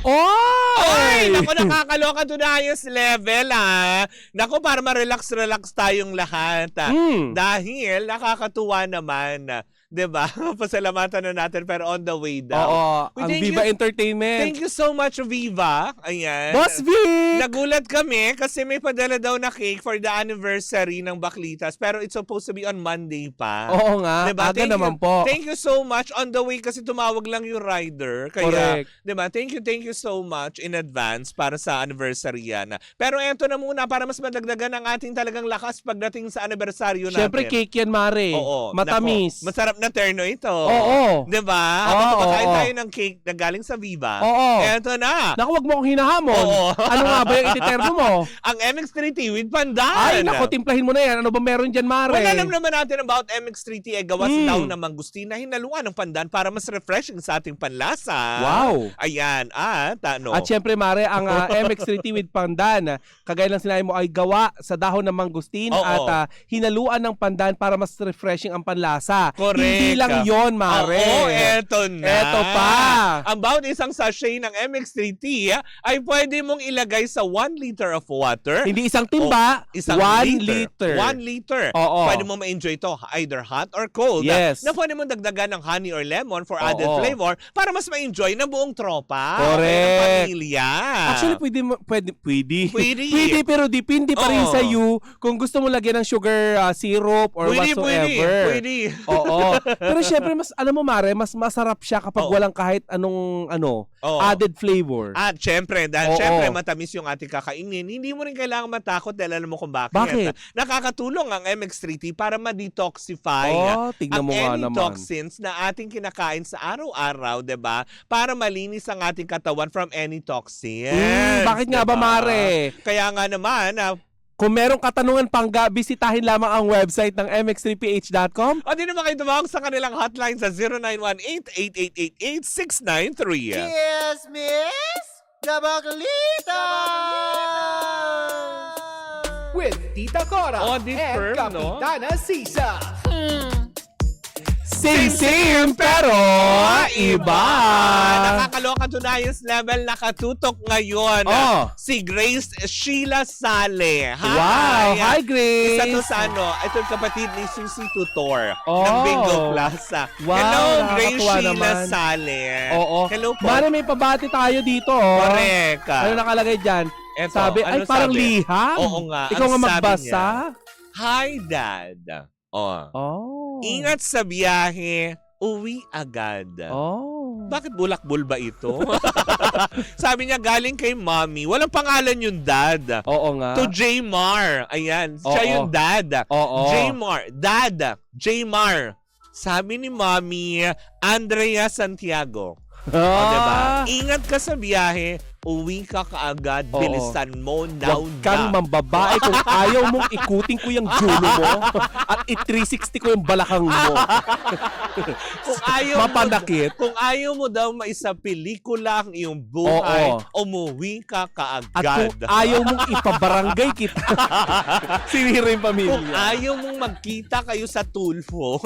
Ay, Oy! naku, nakakaloka to na highest level, ha. Naku, para ma-relax tayong lahat. Dahil nakakatuwa naman. 'Di ba? Pasalamatan na natin pero on the way daw. Oo, Uy, ang thank Viva you. Entertainment. Thank you so much, Viva. Ayan. Boss Vic! Nagulat kami kasi may padala daw na cake for the anniversary ng Baklitas pero it's supposed to be on Monday pa. Oo nga, Diba? aga naman po. Thank you so much. On the way kasi tumawag lang yung rider. Kaya, Correct. 'di ba? Thank you so much in advance para sa anniversary yan. Pero eto na muna para mas madagdagan ang ating talagang lakas pagdating sa anibersaryo natin. Siyempre cake yan, Mare. Oo. Matamis. Nako, masarap na terno ito. Oo. 'Di ba? Oo, Habang kumakain oo. tayo ng cake na galing sa Viva. Oo. Eto na. Naku, wag mo akong hinahamon. Oo. Ano nga ba yung ititerno mo? Ang MX3T with pandan. Ay, naku, timplahin mo na yan. Ano ba meron dyan, Mare? Well, alam naman natin about MX3T ay gawas daw ng mangustina, hinaluan ng pandan para mas refreshing sa ating panlasa. Wow. Ayan. At ano? At syempre, Mare, ang MX3T with pandan, kagaya ng sinabi mo, ay gawa sa dahon ng mangustin Oo. at hinaluan ng pandan para mas refreshing ang panlasa. Correct. Hindi lang yon, Mare. Oo, eto na. Eto pa. Ang bawat isang sachet ng MX3T ay pwede mong ilagay sa 1 liter of water. Hindi isang timba, Isang 1 liter. 1 liter. Oo. Pwede mo ma-enjoy ito either hot or cold. Yes. Na pwede mo dagdagan ng honey or lemon for added Oo. flavor para mas ma-enjoy ng buong tropa. Correct. Ng pamilya. Actually, pwede. Pwede. Pero depende pa rin Oo. sa you kung gusto mo lagyan ng sugar syrup or whatsoever. Pwede. Oo. Pero syempre, mas, alam mo, Mare, mas masarap siya kapag Oo. walang kahit anong Oo. added flavor. At syempre, dahil Oo. syempre matamis yung ating kakainin, hindi mo rin kailangan matakot dahil alam mo kung bakit. Bakit? Nakakatulong ang MX3T para ma-detoxify Tignan ang mo nga any naman. toxins na ating kinakain sa araw-araw, 'di ba? Para malinis ang ating katawan from any toxins. Bakit nga ba, diba? Mare? Kaya nga naman, Kung merong katanungan pang bisitahin lamang ang website ng mx3ph.com. o di naman kayo tumawag sa kanilang hotline sa 0918-8888-693. Yes, Miss Gabaglita! With Tita Cora Oh, this and firm, no? Kapitana Sisa. Same, pero iba. Nakakaloka to na yung level nakatutok ngayon. Oh. Si Grace Sheila Sale. Hi. Wow, hi, Grace. Isa to sa ito kapatid ni Susie Tutor Oh. ng Bingo Plaza. Wow, Hello, Grace nakakatuwa Sheila naman. Sale. Oo. Hello po. Mare, may pabati tayo dito. Correct. Ano nakalagay dyan? Eto, Sabi, ay ano parang sabi? liham. Oo nga. Ikaw ang nga sabi magbasa. Hi, Dad. Oh. Oh. Ingat sa biyahe. Uwi agad. Oh. Bakit bulak-bul ba ito? Sabi niya galing kay mommy. Walang pangalan yung dad. Oo nga. To Jmar. Ayan. Siya Oo. yung dad. Oo. Jmar. Dad. Jmar. Sabi ni mommy, Andrea Santiago. O, diba? Ingat ka sa biyahe. Uwi ka kaagad. Oo. Bilisan mo. Now Huwag kang na. mambabae kung ayaw mong ikutin ko yung julo mo at i-360 ko yung balakang mo. Kung ayaw Mapanakit. Kung ayaw mo daw maisa pelikula ang iyong buhay, Oo. umuwi ka At kaagad. kung ayaw mong ipabarangay kita, sinira yung Kung pamilya. ayaw mong magkita kayo sa Tulfo,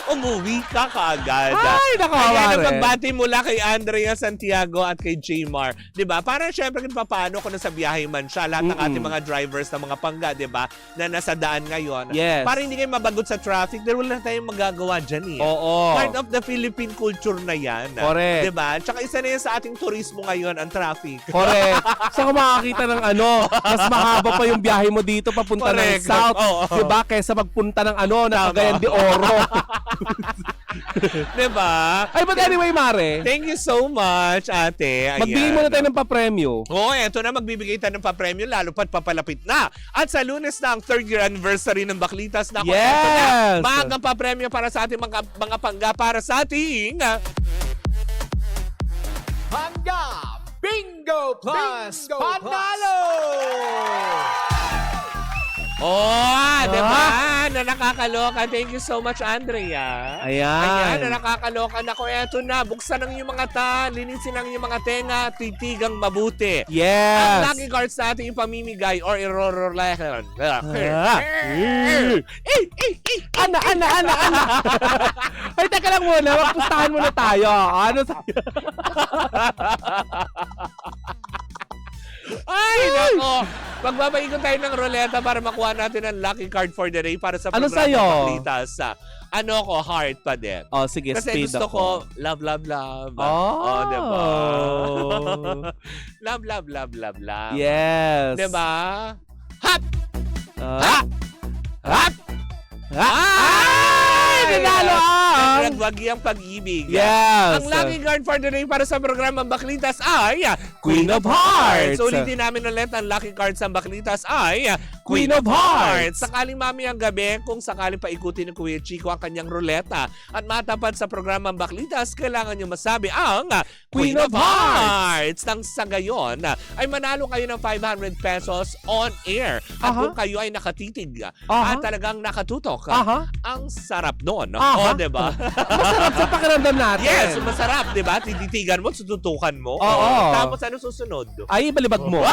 umuwi ka kaagad. Ay, Kaya nakawari. napagbati mula kay Andrea Santiago at kay Jmar. 'Di ba? Para syempre kung paano kung nasa biyahe man siya, lahat ng ating mga drivers na mga pangga, 'di ba? Na nasa daan ngayon. Yes. Para hindi kayo mabagot sa traffic, dahil wala tayong magagawa diyan eh. Oo. Part of the Philippine culture na 'yan. Correct. 'Di ba? Tsaka isa na 'yan sa ating turismo ngayon, ang traffic. Correct. Saka makakita ng mas mahaba pa yung biyahe mo dito papunta ng Correct. south. Oo. Diba? Kesa magpunta ng ng Tama. Cagayan de Oro. 'Di ba? Ay, but anyway, Mare, Thank you so much, ate. Ayan. magbigay muna tayo ng papremyo. Oo, eto na, magbibigay tayo ng papremyo lalo pat papalapit na. At sa Lunes na ang 3rd year anniversary ng Baklitas na Yes! eto na. Magang papremyo para sa ating mga pangga para sa ating Hangga Bingo Plus Panalo! di ba? Na nakakaloka. Thank you so much, Andrea. Ayan. Na nakakaloka. Nako, eto na. Buksan ang iyong mga linisin ang iyong mga tenga, titigang mabuti. Ang Yes. lucky cards sa ating pamimigay or irorolakan. Ana. Ay, teka lang muna, magpustahan muna tayo. Ano sa'yo? Ay, nako. Magbabaikot tayo ng ruleta para makuha natin ang lucky card for the day para sa Ano programa sa'yo? Baklitas. Ano ko, heart pa din. Oh, sige, Kasi speed gusto ako. ko, love, love, love. Oh, diba? Love, love, love, love, love. Yes. Diba? Hap! Ah. Hap! Ay! Nanalo ang... Nagwagi ang pag-ibig. Yes. Ang lucky card for the day para sa programa Baklitas ay Queen of Hearts. Ulitin namin ulit ang lucky card sa Baklitas ay Queen of Hearts. Sakaling mamayang gabi, kung sakaling paikutin ni Kuya Chico ang kanyang ruleta at matapat sa programa Baklitas, kailangan nyo masabi ang Queen of Hearts. Nang sa gayon, ay manalo kayo ng 500 pesos on air. At kung kayo ay nakatitig at talagang nakatutok, ang sarap doon. O, diba? Masarap sa pakiramdam natin. Yes, masarap, di ba? Tititigan mo, tututukan mo. Oo. Tapos ano susunod? Ay, balibag mo.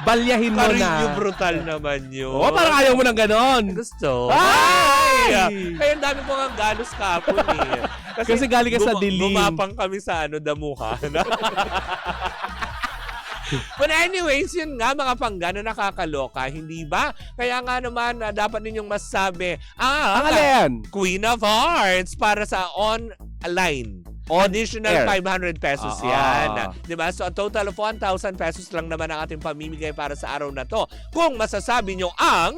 Balyahin mo na. Karinyo brutal naman yun. Oo, parang ayaw mo ng ganon. Gusto. Ay! Kaya ang dami ko nga galos kapon eh. Kasi galing ka sa dilim. Gumapang kami sa damuhan. But anyways, yun nga mga panggano, nakakaloka, hindi ba? Kaya nga naman, dapat ninyong masabi, Ang alin? Queen of Hearts para sa online. Additional 500 pesos yan. Diba? So a total of 1,000 pesos lang naman ang ating pamimigay para sa araw na to. Kung masasabi nyo ang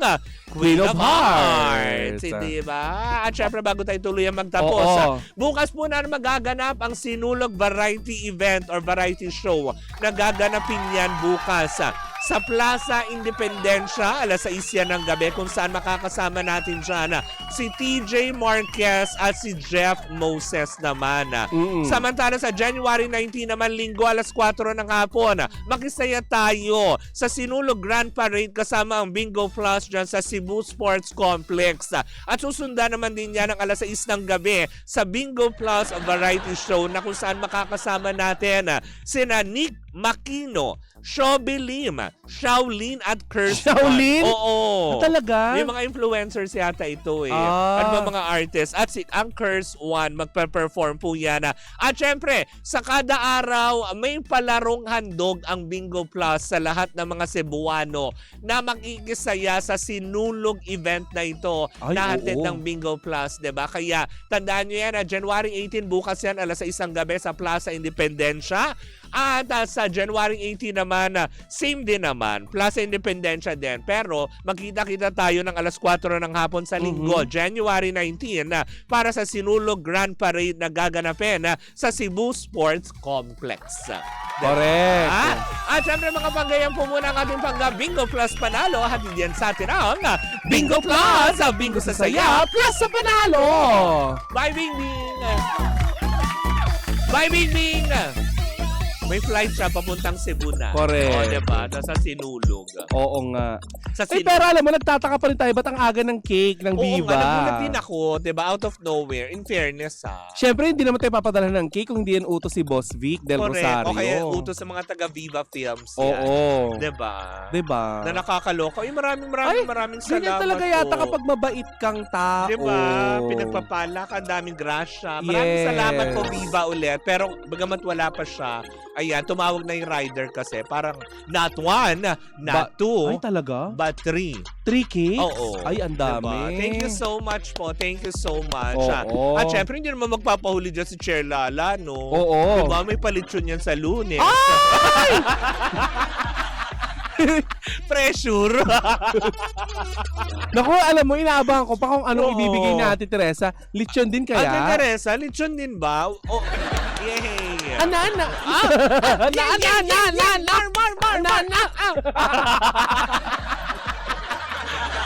Queen of Hearts. Hindi ba? At syempre bago tayo tuluyan magtapos, bukas po na magaganap ang Sinulog Variety Event or Variety Show. Nagaganapin yan bukas sa Plaza Independencia, alas 6 yan ng gabi, kung saan makakasama natin dyan si TJ Marquez at si Jeff Moses naman. Samantala sa January 19 naman, linggo, alas 4 ng hapon, makisaya tayo sa Sinulog Grand Parade kasama ang Bingo Plus dyan sa Cebu Sports Complex. At susundan naman din yan ng alas 6 ng gabi sa Bingo Plus Variety Show na kung saan makakasama natin sina Nick Makino, Shobi Lim, Shaolin at Curse. Shaolin? Oo. Talaga? May mga influencers yata ito eh. At mga artists. At ang Curse One, magpe-perform po yan. At syempre, sa kada araw, may palarong handog ang Bingo Plus sa lahat ng mga Cebuano na makikisaya sa Sinulog event na ito. Nahatid ng Bingo Plus, diba? Kaya tandaan nyo yan, January 18, bukas yan, alas 6 ng gabi sa Plaza Independencia. At sa January 18 naman, same din naman, Plaza Independencia din. Pero magkita-kita tayo ng alas 4 ng hapon sa linggo, January 19, para sa Sinulog Grand Parade na gaganapin sa Cebu Sports Complex. Correct. At syempre mga panggayan po muna ang ating Bingo Plus Panalo. Hatid yan sa atin ang Bingo Plus! Bingo sa saya, plus sa panalo! Bye, Bing Bing! Bye, Bing Bing! May flight siya papuntang Cebu na. Correct. O, diba? Sa Sinulog. Oo nga. Sa pero alam mo, nagtataka pa rin tayo, ba't ang aga ng cake, ng Viva? Oo nga, nagulat din ako, diba? Out of nowhere. In fairness, Siyempre, hindi naman tayo papadala ng cake kung hindi yan utos si Boss Vic del Rosario. O kaya utos sa mga taga-Viva Films yan. Oo. Diba? Diba? Na nakakaloka. Ay, maraming salamat ganyan talaga yata kapag mabait kang tao. Diba? Pinagpapala ka, daming grasya. Maraming salamat po, Viva, ulit. Pero bagamat wala pa siya, ayan, tumawag na yung rider kasi. Parang not one, not two, ay, talaga? but three. 3 cakes? Oo. Ay, ang dami. Diba? Thank you so much po. Thank you so much. Oo. At syempre, hindi naman magpapahuli dyan si Chair Lala, no? Oo. Diba? May palitsyon yan sa Lunes. Ay! Pressure. Naku, alam mo, inaabangan ko pa kung anong ibibigay na Ate Teresa. Lechon din kaya? Ate Teresa, lechon din ba? Oh, yay! Ana.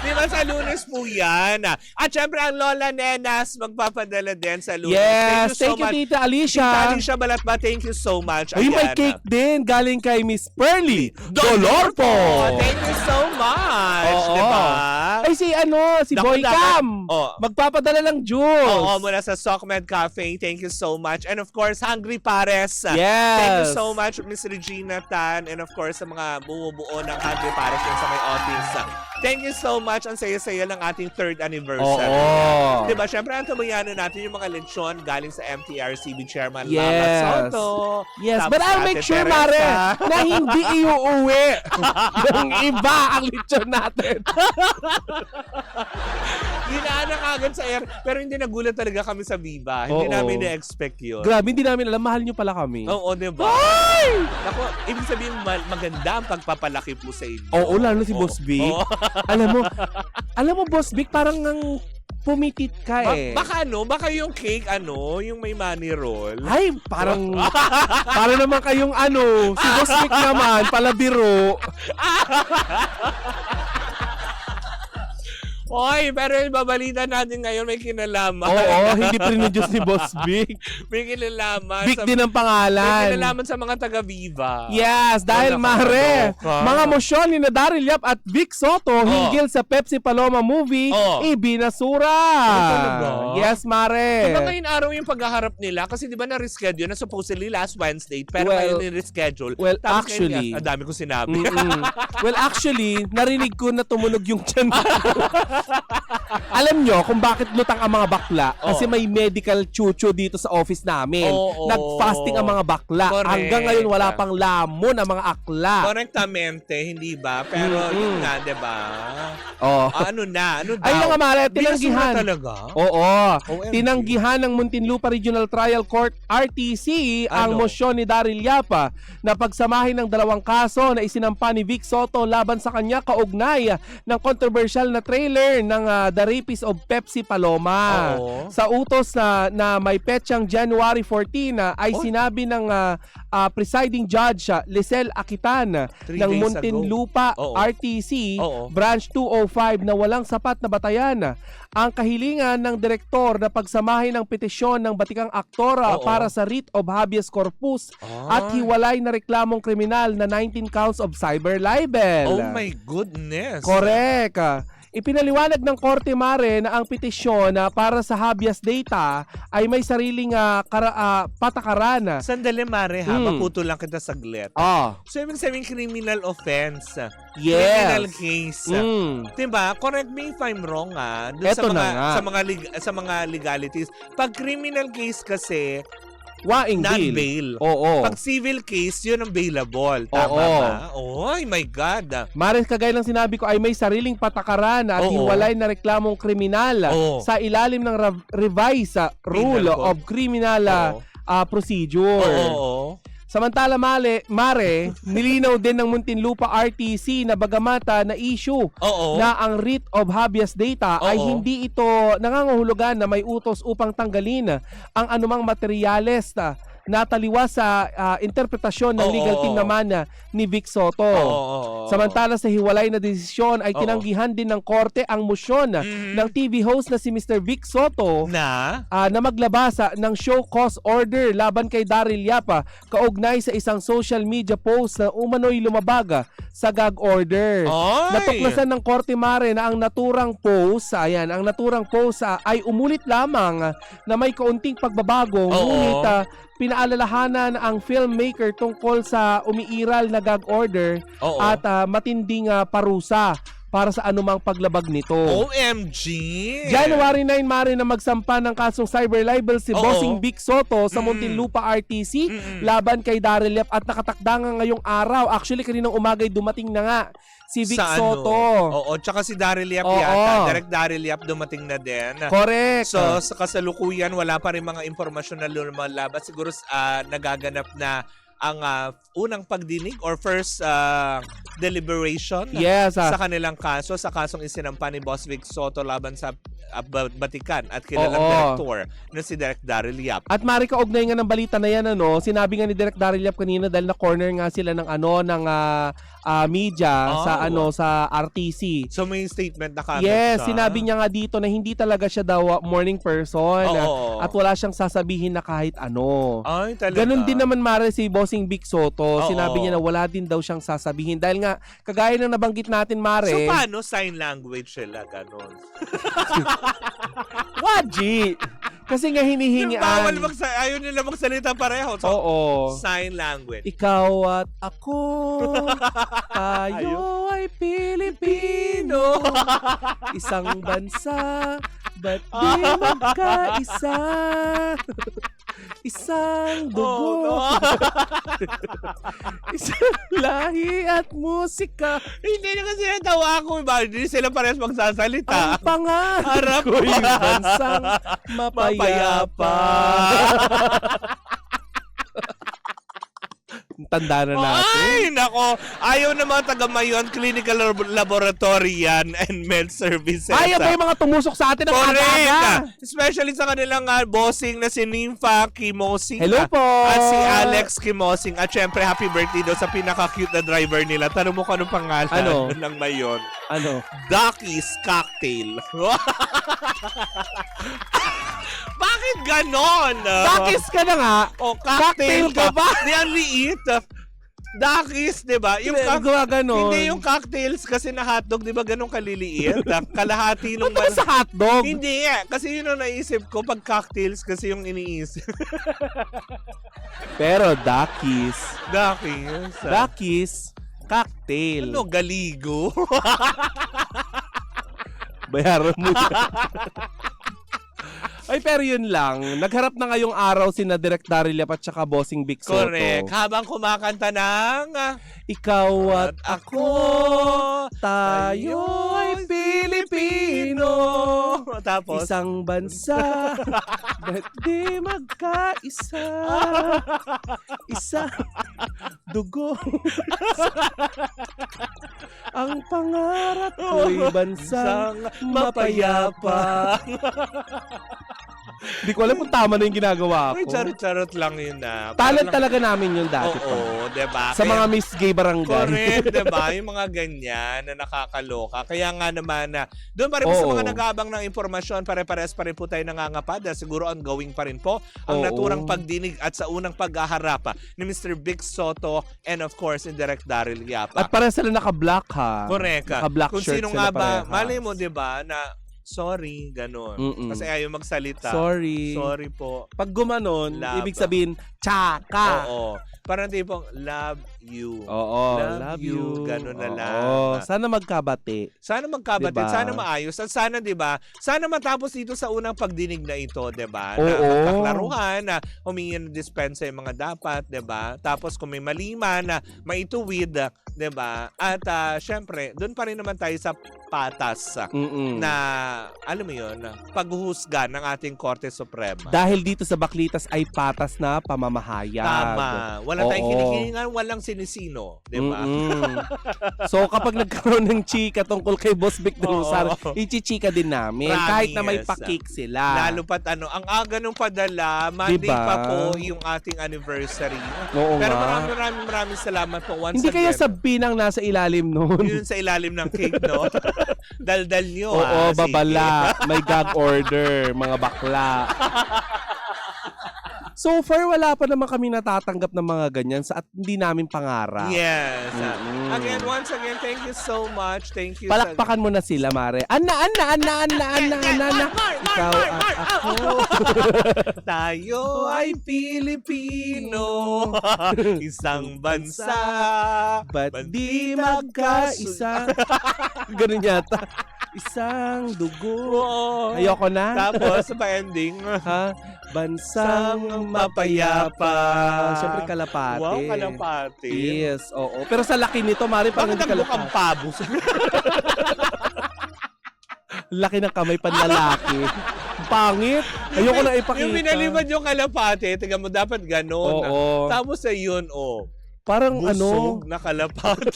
Diba sa Lunes po yan? At syempre ang Lola Nenas magpapadala din sa Lunes. Yes, thank you, much. Tita Alicia. Tita Alicia Balatba, thank you so much. Ay, may cake din galing kay Miss Pearly Dolorpo. Thank you so much. Oo. Diba? Ay, si Boy Cam. Magpapadala ng juice. Oo, mula sa Socmed Cafe. Thank you so much. And of course, Hungry Pares. Yes. Thank you so much, Miss Regina Tan. And of course, sa mga bumubuo ng Hungry Pares yun sa may office. Thank you so much. Ang saya-saya ng ating 3rd anniversary. Oo. Diba? Siyempre, ang tabayanan natin yung mga lechon galing sa MTRCB Chairman Yes. Lama Soto. Yes, Tapos but I'll Ate make sure, Teresa. Mare, na hindi iuuwi ng iba ang lechon natin. Ginaan na agad sa air. Pero hindi nagulat talaga kami sa Viva. Hindi Oo. namin na-expect yun. Grabe, hindi namin alam. Mahal nyo pala kami. Oo, diba? Ay! Ako, ibig sabihin maganda ang pagpapalaki po sa inyo. Oo, lalo si Boss Vic. Oo. Alam mo, Boss Vic, parang ang pumitit ka eh. Baka yung cake, yung may money roll. Ay, parang naman kayong si Boss Vic naman, palabiro. Oy, pero ibabalita natin ngayon may kinalaman. Oo, hindi pre-produce ni Boss Vic. May kinalaman. Vic din ang May pangalan. kinalaman sa mga taga-Viva. Yes, dahil Wala ka Mare, nakakaloka. mga mosyon ni Daryl Yap at Vic Soto hinggil sa Pepsi Paloma movie, ibinasura. talaga? Yes, Mare. Diba ngayon araw yung paghaharap nila? Kasi di ba na-reschedule na supposedly last Wednesday, pero Well, ngayon ni-reschedule. well, Tapos actually- ngayon, ang dami ko sinabi. Well, actually, narinig ko na tumunog yung tiyan ko. Alam nyo kung bakit lutang ang mga bakla? Kasi may medical chucho dito sa office namin. Oo. Nag-fasting ang mga bakla. Correct. Hanggang ngayon wala pang lamon ang mga akla. Correctamente, hindi ba? Pero yun nga, di ba? Oh. Ano daw? Ay nga Mare, Binasura tinanggihan. talaga? Oo. OMG. Tinanggihan ng Muntinlupa Regional Trial Court RTC ang Ano? mosyon ni Daryl Yapa na pagsamahin ng 2 kaso na isinampa ni Vic Soto laban sa kanya kaugnay ng controversial na trailer ng The Rapist of Pepsi Paloma. Oo. Sa utos na may petsang January 14 ay sinabi ng presiding judge Lisel Akitan 3 ng days Muntinlupa ago. Oo. RTC Oo. Branch 205 na walang sapat na batayan ang kahilingan ng direktor na pagsamahin ng petisyon ng batikang aktora Oo. para sa writ of habeas corpus at hiwalay na reklamong kriminal na 19 counts of cyber libel. Oh my goodness. Correct. Ipinaliwanag ng Korte Mare na ang petisyon para sa habeas data ay may sariling patakaran. Sandali, Mare, ha? Maputo lang kita saglit. So, ibig sabihin criminal offense. Criminal Yes. case. Mm. Diba? Correct me if I'm wrong, ha? Dun Eto na nga. sa mga legalities. Pag criminal case kasi, Waing bill. non-bail. Oo. Pag civil case, yun ang bailable. Tama Oo. ba? Oh my God. Mares, kagaya ng sinabi ko ay may sariling patakaran at Oo. hiwalay na reklamong kriminal Oo. sa ilalim ng revised rule Penal code. of criminal Oo. procedure. Oo. Samantala, Mare, nilinaw din ng Muntinlupa RTC na bagamata na issue Oo. na ang writ of habeas data ay Oo. hindi ito nangangahulugan na may utos upang tanggalin ang anumang materyales na taliwas sa interpretasyon ng Oo. legal team naman ni Vic Soto. Oo. Samantala sa hiwalay na desisyon ay Oo. tinanggihan din ng korte ang motion ng TV host na si Mr. Vic Soto Na? na maglabas ng show cause order laban kay Daryl Yapa kaugnay sa isang social media post na umano'y lumabag sa gag order. Ay! Natuklasan ng Korte Mare na ang naturang post ay umulit lamang na may kaunting pagbabago Oo. ngunit pinaalalahanan ang filmmaker tungkol sa umiiral na gag order Oo. at matinding parusa para sa anumang paglabag nito. OMG! January 9, Mare, na magsampa ng kasong cyber libel si Oo. Bossing Vic Soto sa Muntinlupa RTC laban kay Daryl Yap at nakatakda nga ngayong araw. Actually, kaninang umagay dumating na nga si Vic Sa Soto. Oo, tsaka si Daryl Yap Oo. yata. Direct Daryl Yap dumating na din. Correct. So, sa kasalukuyan, wala pa rin mga impormasyon na lumalabas. Siguro nagaganap na ang unang pagdinig or first deliberation Yes. sa kanilang kaso, sa kasong isinampa ni Boss Vic Soto laban sa Batikan at kilalang Oo. direktor na si Direk Daryl Yap. At Mari, kaugnay nga ng balita na yan, sinabi nga ni Direk Daryl Yap kanina dahil na corner nga sila ng media sa RTC. So may statement na kagad Yes, siya. sinabi niya nga dito na hindi talaga siya daw morning person Oo. at wala siyang sasabihin na kahit ano. Ay, talaga. Ganon din naman Mare si Bossing Vic Soto. Oo. Sinabi niya na wala din daw siyang sasabihin dahil nga kagaya ng nabanggit natin Mare. So paano sign language sila ganon? Waji! Kasi nga hinihingian. Bawal ayaw nila magsalita pareho. So, Oo. sign language. Ikaw at ako, tayo ay Pilipino. Isang bansa, ba't di magkaisa? Isang dugo. Isang lahi at musika. Hindi na kasi natawa ako. Hindi sila parehas magsasalita. Ang pangarap ko'y bansang mapayapa. Tanda na natin. Ay, nako. Ayaw na mga taga-Mayon Clinical Laboratory yan and Med Services. Ayaw ba yung mga tumusok sa atin ng aga-aga? Correct. Especially sa kanilang bossing na si Nympha Kimosing. Hello po. At si Alex Kimosing. At syempre, happy birthday daw sa pinaka-cute na driver nila. Tanong mo kung anong pangalan ng Mayon. Ano? Ducky's Cocktail. Bakit ganon? Dakis ka na nga. O, cocktail Cocktail ka ba? Di ang liit. Dakis, di ba? Yung ganon. hindi yung cocktails kasi na hotdog, di ba ganun kaliliit? Kalahati nung... Ba't sa hotdog? Hindi kasi yun ang naisip ko pag cocktails kasi yung iniisip. Pero Dakis. Dakis. Dakis, cocktail. Ano, galigo? Bayaran mo yan. Ay, pero yun lang. Nagharap na ngayong araw sina Direk Daryl Yap at saka Bossing Vic Soto. Correct. Habang kumakanta ng... Ikaw at ako, tayo ay Pilipino. Tapos? Isang bansa, ba't di magkaisa? Isang dugo. Ang pangarap ko'y bansang mapayapa. Di ko alam kung tama na yung ginagawa Ay, ko. charot-charot lang yun na. Talent talaga namin yun dati pa. Oo, diba? Sa mga Miss Gay Barangay. Correct, diba? Yung mga ganyan na nakakaloka. Kaya nga naman na doon pa rin po sa mga nag-aabang ng impormasyon, pare-pares pa rin po tayo nangangapad. Siguro ongoing pa rin po ang naturang pagdinig at sa unang pag-aharap ni Mr. Vic Soto and of course, in Direk Daryl Yap. At para sila naka-black ha. Correct. Naka-black Kung shirt sino sila nga ba, parehas. malay mo, diba, na sorry, ganun. Kasi ayaw magsalita. Sorry. Sorry po. Pag gumanon, Love. ibig sabihin, tsaka. Oo. Parang tipong, love you. Oo, Love you. Ganun na lang. Oo. Sana magkabati. Sana magkabatid, Diba? sana maayos, at sana, di ba, sana matapos dito sa unang pagdinig na ito, di ba, na Oo. magkaklaruhan, na humingi ng dispensa yung mga dapat, di ba, tapos kung may mali man, na maituwid, di ba, at syempre, doon pa rin naman tayo sa patas na, alam mo yun, paghuhusga ng ating Korte Suprema. Dahil dito sa Baklitas ay patas na pamamahayag. Tama. Wala tayong Oo. kinikilingan, walang sinisino, di ba? So kapag nagkaroon ng chika tungkol kay Boss Vic de Rosario, ichichika din namin. Promise. Kahit na may pakik sila. Lalo pat ang aga nung padala, Monday Diba? pa po yung ating anniversary. Oo Pero nga. maraming salamat po once Hindi kaya again. sa pinang nasa ilalim noon. Yun sa ilalim ng cake, no? Daldal nyo, Oo, sige. babala. May gag order, mga bakla. So far, wala pa naman kami natatanggap ng mga ganyan at hindi namin pangarap. Yes. Again, once again, thank you so much. Thank you. Palakpakan mo na sila, Mare. Ana. Ikaw at ako. Tayo ay Pilipino. Isang bansa. Ba't di magkaisa? Ganun yata. Isang dugo. Oo. Ayoko na. Tapos, sa pa-ending. Ha? Bansang mapayapa. Siyempre kalapate. Wow, kalapate. Yes, oo. Pero sa laki nito, Mari, parang Bakit hindi ang mukhang kalapate. pabo? Laki ng kamay panlalaki. Pangit. Ayoko na ipakita. Yung minalipad yung kalapate, tingnan mo, dapat ganon. Oo. Tapos ayun, Parang busog na kalapate.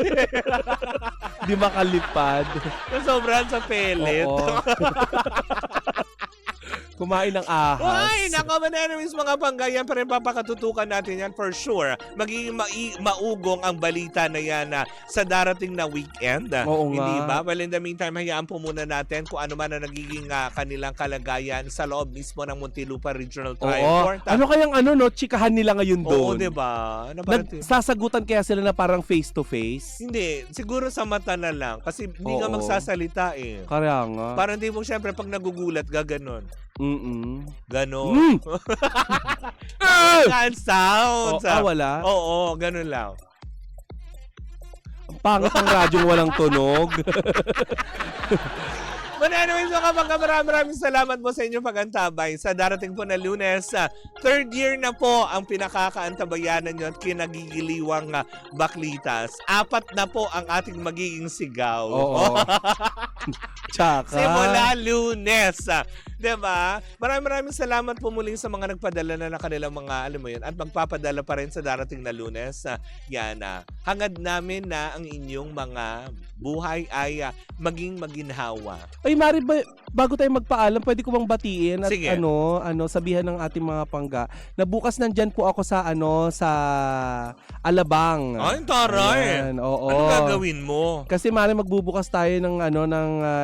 di makalipad. Sobrang sa pellet. Oo. Kumain ng ahas. Ay, nako, enemies, mga panggayan, pa rin papakatutukan natin yan for sure. Magiging maugong ang balita na yan sa darating na weekend. Oo nga. Hindi ba? Well, in the meantime, hayaan po muna natin kung ano man ang nagiging kanilang kalagayan sa loob mismo ng Muntinlupa Regional Trial Oo. Court. Ano kayang chikahan nila ngayon doon? Oo, diba? Nagsasagutan kaya sila na parang face-to-face? Hindi. Siguro sa mata na lang. Kasi hindi ka Oo. magsasalita eh. Kaya nga. Parang di mo, syempre, pag nagugulat, gaganon. Ganon. Ang sounds. Wala? Oo, ganun lang. Ang pangit ng radyong walang tunog. Anyways, maraming salamat po sa inyong pagantabay. Sa darating po na Lunes, third year na po ang pinakakaantabayanan nyo at kinagigiliwang baklitas. 4 na po ang ating magiging sigaw. Oo. Tsaka. Simula Lunes. Diba? Maraming salamat po muling sa mga nagpadala na ng kanilang mga, alam mo yun, at magpapadala pa rin sa darating na Lunes. Yan na. Hangad namin na ang inyong mga buhay ay maging maginhawa. Ay, Mari, bago tayo magpaalam, pwede ko bang batiin at Sige. sabihan ng ating mga pangga na bukas nandyan po ako sa sa Alabang. Ay, taray. Ayan, oo. Ano gagawin mo? Kasi Mari, magbubukas tayo ng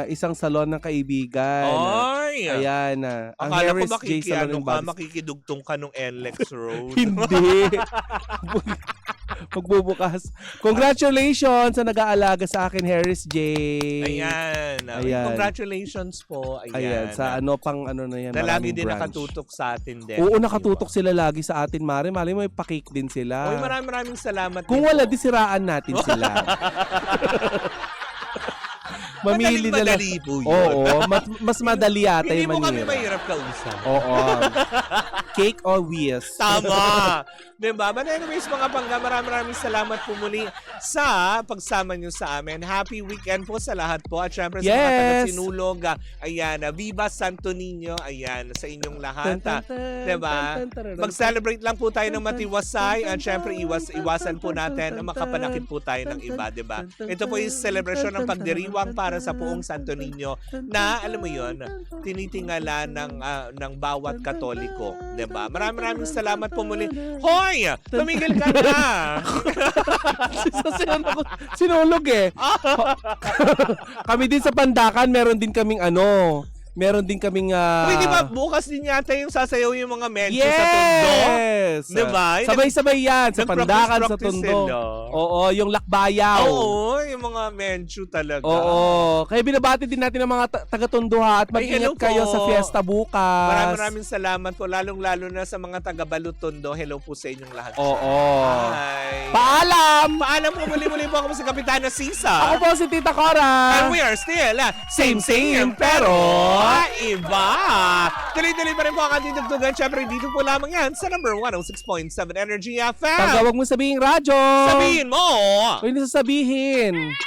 isang salon ng kaibigan. Ay! Ayan. Ang Akala ko Harris J. Salon and Body. makikidugtong ka nung NLEX Road. Hindi. Magbubukas. Congratulations sa nag-aalaga sa akin, Harris J. Ayan. Ayan. Congratulations po. Ayan. Sa na yan. Na lagi maraming din branch. nakatutok sa atin din. Oo, nakatutok sila lagi sa atin, Mari. Mali mo, ipakik din sila. Uy, maraming salamat. Kung din wala, po. di siraan natin sila. Mamili na lang. Madali po yun. Oo, mas madali yata Hindi yung mo kami manira. mahirap kausap. Oo. Cake or whisk. Tama. Diba? But anyways, mga pangga, maraming salamat po muli sa pagsama nyo sa amin. Happy weekend po sa lahat po. At syempre sa mga Yes. taga-sinulog, ayan, Viva Santo Niño, ayan, sa inyong lahat. Diba? Mag-celebrate lang po tayo ng matiwasay at syempre iwasan po natin na makapanakit po tayo ng iba, diba? Ito po yung celebration ng pagdiriwang para sa puong Santo Niño na, alam mo yon, tinitingala ng bawat Katoliko, diba? Maraming salamat po muli. Hoy! Tumigil ka na! Sinulog eh. Kami din sa Pandakan, meron din kaming meron din kaming Uy, di ba bukas din yata yung sasayaw yung mga menso sa Tondo? Yes! Diba? Sabay-sabay yan. Sa Pandakan, sa Nag-practice Tondo. sila. Oo, yung lakbayaw. Oo, yung mga menso talaga. Oo. Kaya binabati din natin ang mga taga-Tondo ha, at mag-ingat hello kayo po. sa fiesta bukas. Maraming salamat po, lalong-lalo na sa mga taga-Balot Tondo. Hello po sa inyong lahat. Oo. Hi. Paalam! Paalam po muli po ako sa Kapitana Sisa. Ako po si Tita Cora. And we are still same pero iba. Tuloy-tuloy pa rin po ang ating tugtugan. Siyempre, dito po lamang yan sa number 106.7 Energy FM. Pag huwag mo sabihin radyo. Sabihin mo! O hindi sasabihin.